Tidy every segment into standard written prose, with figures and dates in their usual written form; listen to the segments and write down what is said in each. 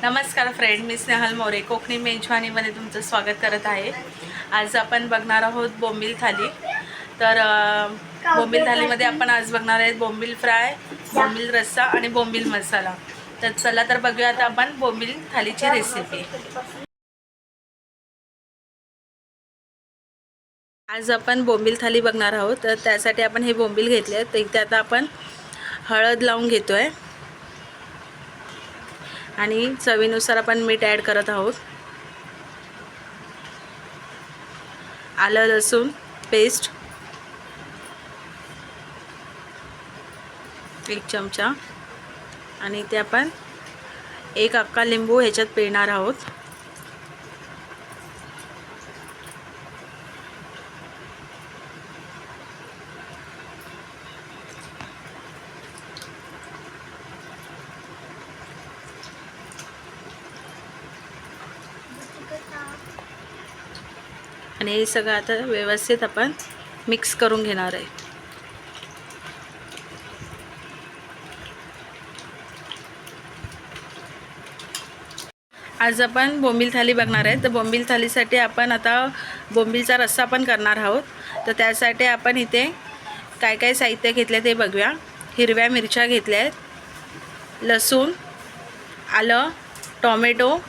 नमस्कार फ्रेंड, मी स्नेहल मोरे कोकणी मेजवानीमध्ये तुमचं स्वागत करत आहे। आज आपण बघणार आहोत बोंबील थाली। तर बोंबील थालीमध्ये आपण आज बघणार आहेत बोंबील फ्राय, बोंबील रस्सा आणि बोंबील मसाला। तर चला तर बघूया आता आपण बोंबील थालीची रेसिपी। आज आपण बोंबील थाली बघणार आहोत। तर त्यासाठी आपण हे बोंबील घेतले आहेत। तर इथे आता आपण हळद लावून घेतोय आणि चवीनुसार आपण मीठ ॲड करत आहोत। आलं लसूण पेस्ट 1 चमचा आणि ते आपण 1 अख्खा लिंबू ह्याच्यात पिळणार आहोत। आणि हे सगळं आता व्यवस्थित आपण मिक्स करून घेणार आहे। आज आपण बोंबील थाली बघणार आहे। तर बोंबील थालीसाठी आपण आता बोंबीलचा रस्सा पण करणार आहोत। तर त्यासाठी आपण इथे काय काय साहित्य घेतले ते बघूया। हिरव्या मिरच्या घेतल्या आहेत, लसूण, आलं, टोमॅटो,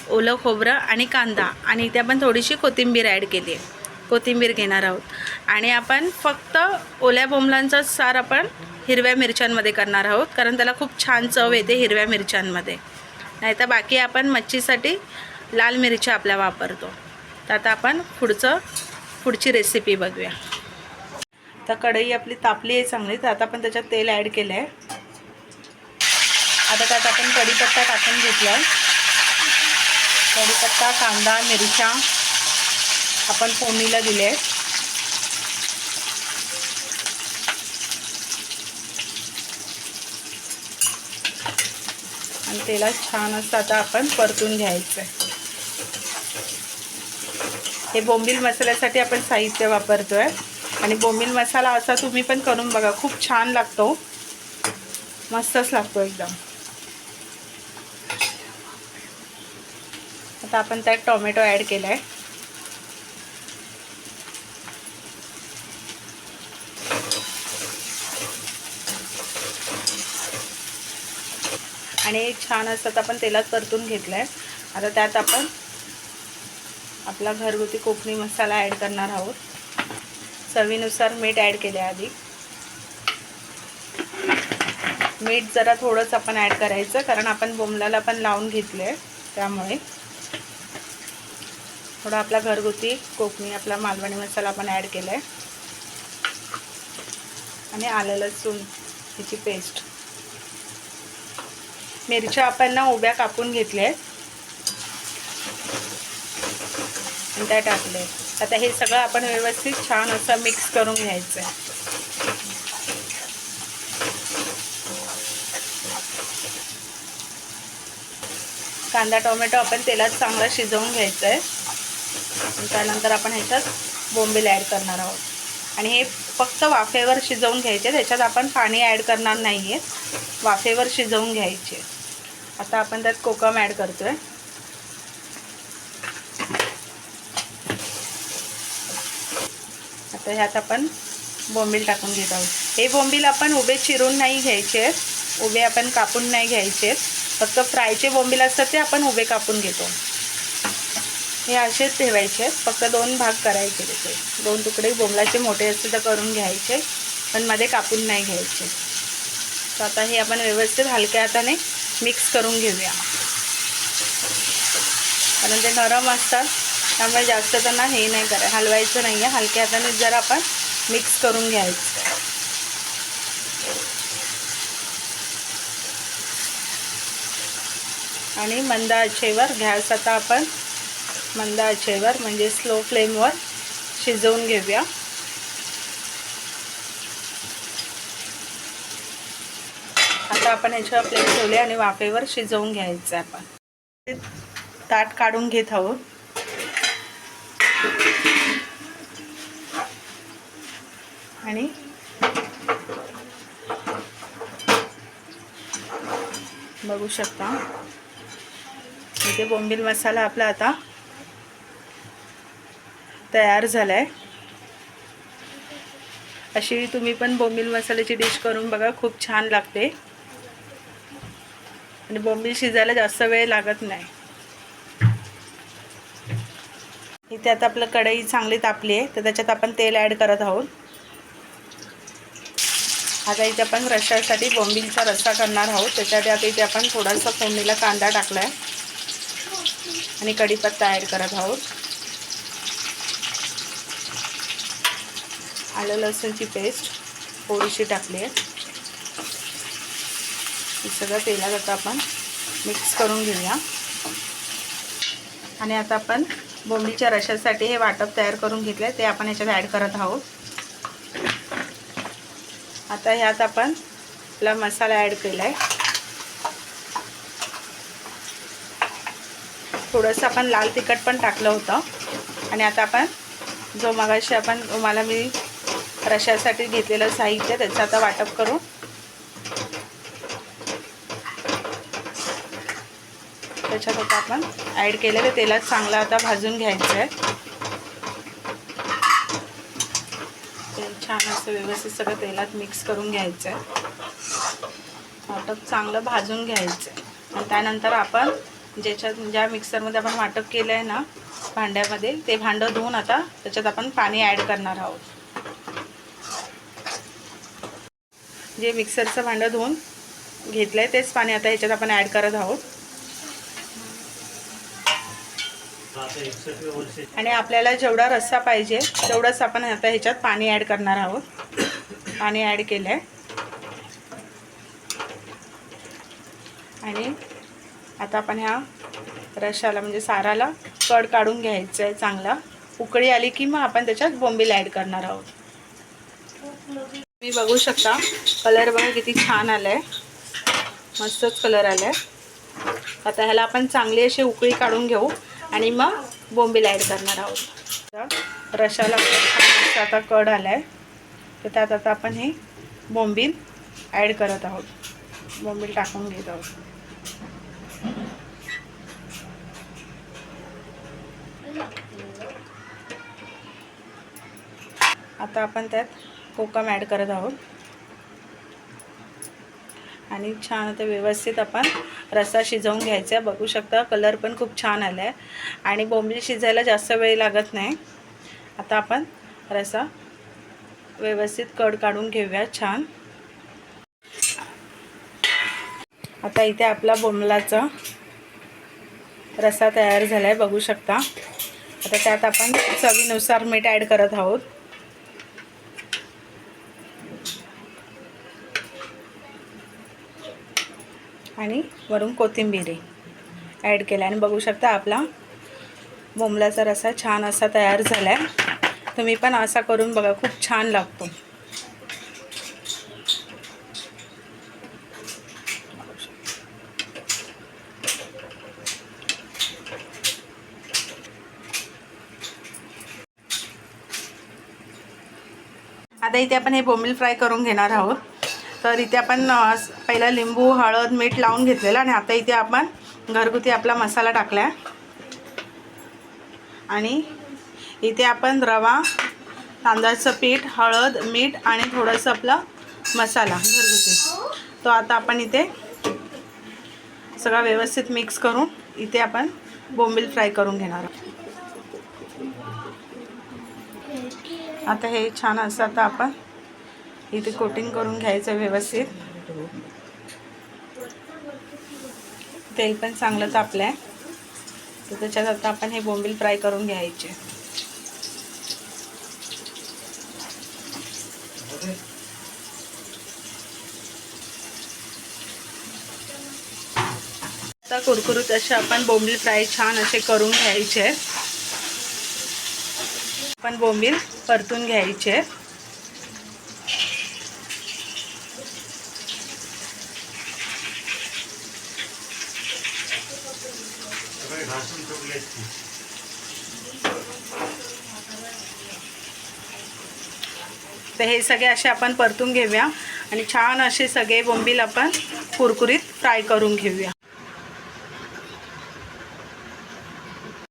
ओलं खोबरं आणि कांदा आणि इथे आपण थोडीशी कोथिंबीर ॲड केली आहे। कोथिंबीर घेणार आहोत आणि आपण फक्त ओल्या बोंबलांचा सार आपण हिरव्या मिरच्यांमध्ये करणार आहोत, कारण त्याला खूप छान चव येते हिरव्या मिरच्यांमध्ये। नाहीतर बाकी आपण मच्छीसाठी लाल मिरच्या आपल्या वापरतो। तर आता आपण पुढची रेसिपी बघूया। तर कढई आपली तापली आहे चांगली। तर आता आपण त्याच्यात तेल ॲड केलं आहे। आता त्यात आपण कढीपत्ता टाकून घेतला आहे। कढीपत्ता, कांदा, मिरच्या आपण फोडणीला दिले आहेत। आणि तेलात छान असं आता आपण परतून घ्यायचं आहे। हे बोंबील मसाल्यासाठी आपण साहित्य वापरतोय आणि बोंबील मसाला असा तुम्ही पण करून बघा, खूप छान लागतो, मस्तच लागतो एकदम। आता आपण त्यात टोमॅटो ॲड केला आहे आणि छान असं आपण तेलात परतून घेतलं आहे। आता त्यात आपण आपला घरगुती कोकणी मसाला ॲड करणार आहोत। चवीनुसार मीठ ॲड केले आधी। मीठ जरा थोडंच आपण ॲड करायचं, कारण आपण बोंबलाला पण लावून घेतले आहे, त्यामुळे थोडा आपला घरगुती कोकणी आपला मालवणी मसाला आपण ॲड केला आहे आणि आलं लसूण ह्याची पेस्ट। मिरच्या आपण ना उभ्या कापून घेतल्या आहेत आणि त्या टाकले। आता हे सगळं आपण व्यवस्थित छान असं मिक्स करून घ्यायचं आहे। कांदा टोमॅटो आपण तेलात चांगला शिजवून घ्यायचं आहे आणि त्यानंतर आपण ह्याच्यात बोंबील ॲड करणार आहोत आणि हे फक्त वाफेवर शिजवून घ्यायचे। त्याच्यात आपण पाणी ॲड करणार नाही आहे, वाफेवर शिजवून घ्यायचे। आता आपण त्यात कोकम ॲड करतोय। आता ह्यात आपण बोंबील टाकून घेत आहोत। हे बोंबील आपण उभे चिरून नाही घ्यायचे, उभे आपण कापून नाही घ्यायचे, फक्त फ्रायचे बोंबील असतात ते आपण उभे कापून घेतो। हे असेच ठेवायचे, फक्त 2 भाग करायचे, त्याचे 2 तुकडे बोंबलाचे मोठे असते तर करून घ्यायचे, पण मध्ये कापून नाही घ्यायचे। तर आता हे आपण व्यवस्थित हलक्या हाताने मिक्स करून घेऊया, कारण ते नरम असतात, त्यामुळे जास्त त्यांना हे नाही करायचं, हलवायचं नाही आहे, हलक्या हाताने जरा आपण मिक्स करून घ्यायचं। आणि मंद आचेवर गॅस आता आपण मंद आचेवर म्हणजे स्लो फ्लेमवर शिजवून घेऊया। आता आपण याच्यावर प्लेट ठेवले आणि वाफेवर शिजवून घ्यायचं आहे। आपण ताट काढून घेत आहोत आणि बघू शकता इथे बोंबील मसाला आपला आता तयार झाला आहे. अशी तुम्ही पण बोंबील मसाल्याची डिश करून बघा, खूप छान लागते आणि बोंबील शिजायला जास्त वेळ लागत नाही. इथे आता आपलं कढई चांगली तापली आहे, तर त्याच्यात आपण तेल ॲड करत आहोत. आता इथे आपण रश्श्यासाठी बोंबीलचा रस्सा करणार आहोत. त्याच्यासाठी आता इथे आपण थोडासा फोडणीला कांदा टाकला आहे आणि कढीपत्ता ॲड करत आहोत. आलं लसूणची पेस्ट थोडीशी टाकली आहे. हे सगळं तेलात आता आपण मिक्स करून घेऊया. आणि आता आपण बोंबीलच्या रश्श्यासाठी हे वाटप तयार करून घेतलं आहे, ते आपण ह्याच्यात ॲड करत आहोत. आता ह्यात आपण आपला मसाला ॲड केला आहे. थोडंसं आपण लाल तिखट पण टाकलं होतं. आणि आता आपण जो मगाशी आपण तुम्हाला मी रश्श्यासाठी घेतलेलं साहित्य त्याचं आता वाटप करू. त्याच्यात आता आपण ॲड केलेलं तेलात चांगलं आता भाजून घ्यायचं आहे. तेल छान असं व्यवस्थित सगळं तेलात मिक्स करून घ्यायचं आहे. वाटप चांगलं भाजून घ्यायचं आहे. आणि त्यानंतर आपण ज्या मिक्सरमध्ये आपण वाटप केलं आहे ना भांड्यामध्ये, ते भांडं धुवून आता त्याच्यात आपण पाणी ॲड करणार आहोत. जे मिक्सरचं भांडं धुवून घेतलं आहे तेच पाणी आता ह्याच्यात आपण ॲड करत आहोत. आणि आपल्याला जेवढा रस्सा पाहिजे तेवढंच आपण आता ह्याच्यात पाणी ॲड करणार आहोत. पाणी ॲड केलं आहे. आणि आता आपण ह्या रश्श्याला म्हणजे साराला कड काढून घ्यायचं आहे. चांगला उकळी आली की मग आपण त्याच्यात बोंबील ॲड करणार आहोत. तुम्ही बघू शकता कलर बघा किती छान आला आहे, मस्तच कलर आला आहे. आता ह्याला आपण चांगली अशी उकळी काढून घेऊ आणि मग बोंबील ॲड करणार आहोत. रश्श्याला छान आता कड आला आहे, तर त्यात आता आपण हे बोंबील ॲड करत आहोत. बोंबील टाकून घेत आहोत. आता आपण त्यात कोकम ॲड करत आहोत. आणि छान आता व्यवस्थित आपण रस्सा शिजवून घ्यायचा. बघू शकता कलर पण खूप छान आला आहे आणि बोंबील शिजायला जास्त वेळ लागत नाही. आता आपण रस्सा व्यवस्थित कड काढून घेऊया छान. आता इथे आपला बोंबलाचा रस्सा तयार झाला आहे, बघू शकता. आता त्यात आपण चवीनुसार मीठ ॲड करत आहोत. आणि वरून कोथिंबीर ॲड केला. आणि बघू शकता आपला बोंबलाचा रस्सा छान असा तयार झाला आहे. तुम्ही पण असा करून बघा, खूप छान लागतो. आता इथे आपण हे बोंबील फ्राय करून घेणार आहोत. तर इथे आपण पहिला लिंबू हळद मीठ लावून घेतलेलं आणि आता इथे आपण घरगुती आपला मसाला टाकला आहे. आणि इथे आपण रवा, तांदळाचं पीठ, हळद, मीठ आणि थोडंसं आपला मसाला घरगुती तो आता आपण इथे सगळा व्यवस्थित मिक्स करून इथे आपण बोंबील फ्राय करून घेणार आहोत. आता हे छान असं आता आपण इथे कोटिंग करून घ्यायचं व्यवस्थित. तेल पण चांगलं तापलं आहे, तर त्याच्यात आता आपण हे बोंबील फ्राय करून घ्यायचे. आता कुरकुरीत असे आपण बोंबील फ्राय छान असे करून घ्यायचे. आपण बोंबील परतून घ्यायचे. तर हे सगळे असे आपण परतून घेऊया आणि छान असे सगळे बोंबील आपण कुरकुरीत फ्राय करून घेऊया.